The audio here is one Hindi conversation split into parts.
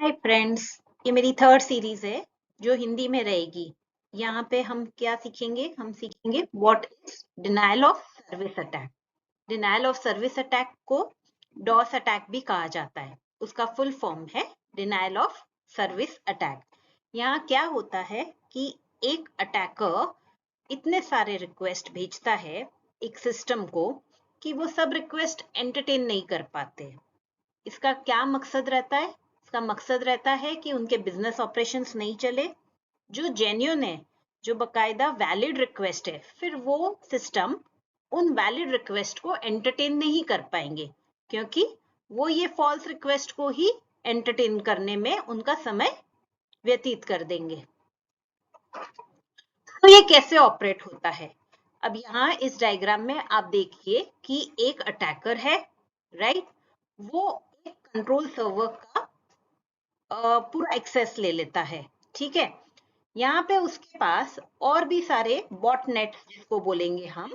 हाय फ्रेंड्स, ये मेरी थर्ड सीरीज है जो हिंदी में रहेगी। यहाँ पे हम क्या सीखेंगे? हम सीखेंगे what is denial of service attack. Denial of service attack को डॉस अटैक भी कहा जाता है। उसका फुल फॉर्म है डिनायल ऑफ सर्विस अटैक। यहाँ क्या होता है कि एक अटैकर इतने सारे रिक्वेस्ट भेजता है एक सिस्टम को कि वो सब रिक्वेस्ट एंटरटेन नहीं कर पाते। इसका क्या मकसद रहता है? इसका मकसद रहता है कि उनके बिजनेस ऑपरेशंस नहीं चले। जो जेन्युइन है, जो बकायदा वैलिड रिक्वेस्ट है, फिर वो सिस्टम उन वैलिड रिक्वेस्ट को एंटरटेन नहीं कर पाएंगे, क्योंकि वो ये फॉल्स रिक्वेस्ट को ही एंटरटेन करने में उनका समय व्यतीत कर देंगे। तो ये कैसे ऑपरेट होता है? अब यहाँ इस डायग्राम में आप देखिए कि एक अटैकर है, राइट? वो एक कंट्रोल सर्वर का पूरा एक्सेस ले लेता है, ठीक है। यहाँ पे उसके पास और भी सारे बॉटनेट, जिसको बोलेंगे हम,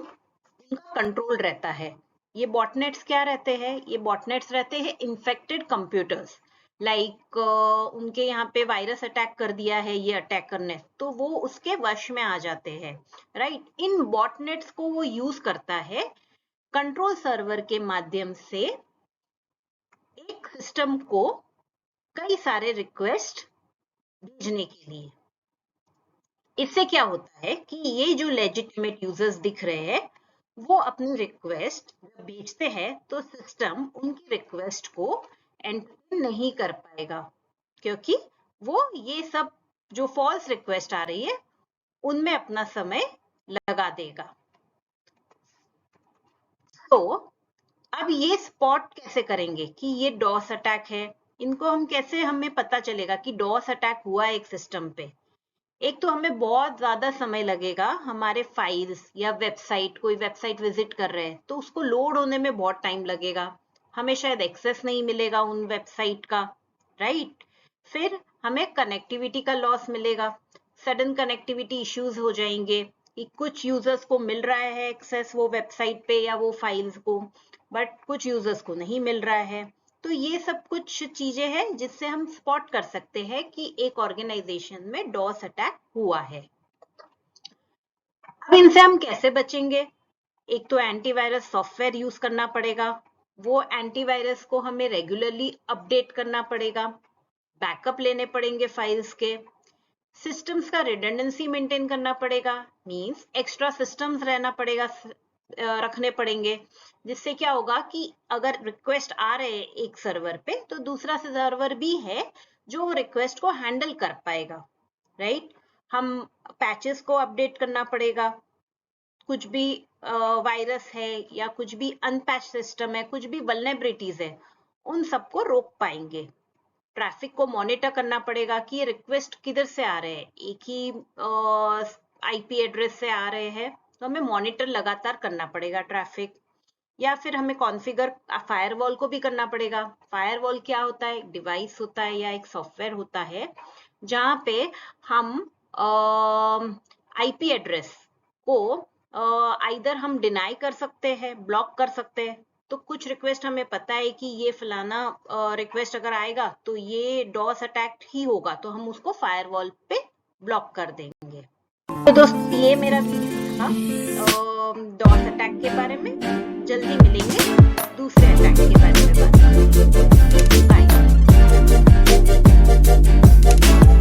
उनका कंट्रोल रहता है। ये बॉटनेट्स क्या रहते हैं? ये बॉटनेट्स रहते हैं इन्फेक्टेड कंप्यूटर्स। लाइक उनके यहाँ पे वायरस अटैक कर दिया है ये अटैकर ने, तो वो उसके वश में आ जाते हैं, राइट। इन बॉटनेट्स को वो यूज करता है कंट्रोल सर्वर के माध्यम से एक सिस्टम को कई सारे रिक्वेस्ट भेजने के लिए। इससे क्या होता है कि ये जो लेजिटिमेट यूजर्स दिख रहे हैं, वो अपनी रिक्वेस्ट भेजते हैं तो सिस्टम उनकी रिक्वेस्ट को एंटरटेन नहीं कर पाएगा, क्योंकि वो ये सब जो फॉल्स रिक्वेस्ट आ रही है उनमें अपना समय लगा देगा। तो अब ये स्पॉट कैसे करेंगे कि ये डॉस अटैक है? इनको हम कैसे, हमें पता चलेगा कि डॉस अटैक हुआ एक सिस्टम पे? एक तो हमें बहुत ज्यादा समय लगेगा, हमारे फाइल्स या वेबसाइट, कोई वेबसाइट विजिट कर रहे हैं तो उसको लोड होने में बहुत टाइम लगेगा, हमें शायद एक्सेस नहीं मिलेगा उन वेबसाइट का, राइट। फिर हमें कनेक्टिविटी का लॉस मिलेगा, सडन कनेक्टिविटी इश्यूज हो जाएंगे कि कुछ यूजर्स को मिल रहा है एक्सेस वो वेबसाइट पे या वो फाइल्स को, बट कुछ यूजर्स को नहीं मिल रहा है। तो ये सब कुछ चीजें हैं जिससे हम स्पॉट कर सकते हैं कि एक ऑर्गेनाइजेशन में डॉस अटैक हुआ है। अब इनसे हम कैसे बचेंगे? एक तो एंटीवायरस सॉफ्टवेयर यूज करना पड़ेगा, वो एंटीवायरस को हमें रेगुलरली अपडेट करना पड़ेगा, बैकअप लेने पड़ेंगे फाइल्स के, सिस्टम्स का रिडंडेंसी मेंटेन करना पड़ेगा, मींस एक्स्ट्रा सिस्टम्स रहना पड़ेगा, रखने पड़ेंगे, जिससे क्या होगा कि अगर रिक्वेस्ट आ रहे हैं एक सर्वर पे तो दूसरा सर्वर भी है जो रिक्वेस्ट को हैंडल कर पाएगा, राइट। हम पैचेस को अपडेट करना पड़ेगा, कुछ भी वायरस है या कुछ भी अनपैच सिस्टम है, कुछ भी वल्नरेबिलिटीज है, उन सबको रोक पाएंगे। ट्रैफिक को मॉनिटर करना पड़ेगा कि ये रिक्वेस्ट किधर से आ रहे हैं, एक ही आईपी एड्रेस से आ रहे हैं तो हमें मॉनिटर लगातार करना पड़ेगा ट्रैफिक। या फिर हमें कॉन्फ़िगर फायरवॉल को भी करना पड़ेगा। फायरवॉल क्या होता है? एक डिवाइस होता है या एक सॉफ्टवेयर होता है जहाँ पे हम आईपी एड्रेस को आइदर हम डिनाई कर सकते हैं, ब्लॉक कर सकते हैं। तो कुछ रिक्वेस्ट हमें पता है कि ये फलाना रिक्वेस्ट अगर आएगा तो ये डॉस अटैक ही होगा, तो हम उसको फायरवॉल पे ब्लॉक कर देंगे। तो दोस्तों ये मेरा वीडियो था डॉस अटैक के बारे में। जल्दी मिलेंगे दूसरे अटैक के बारे में बात।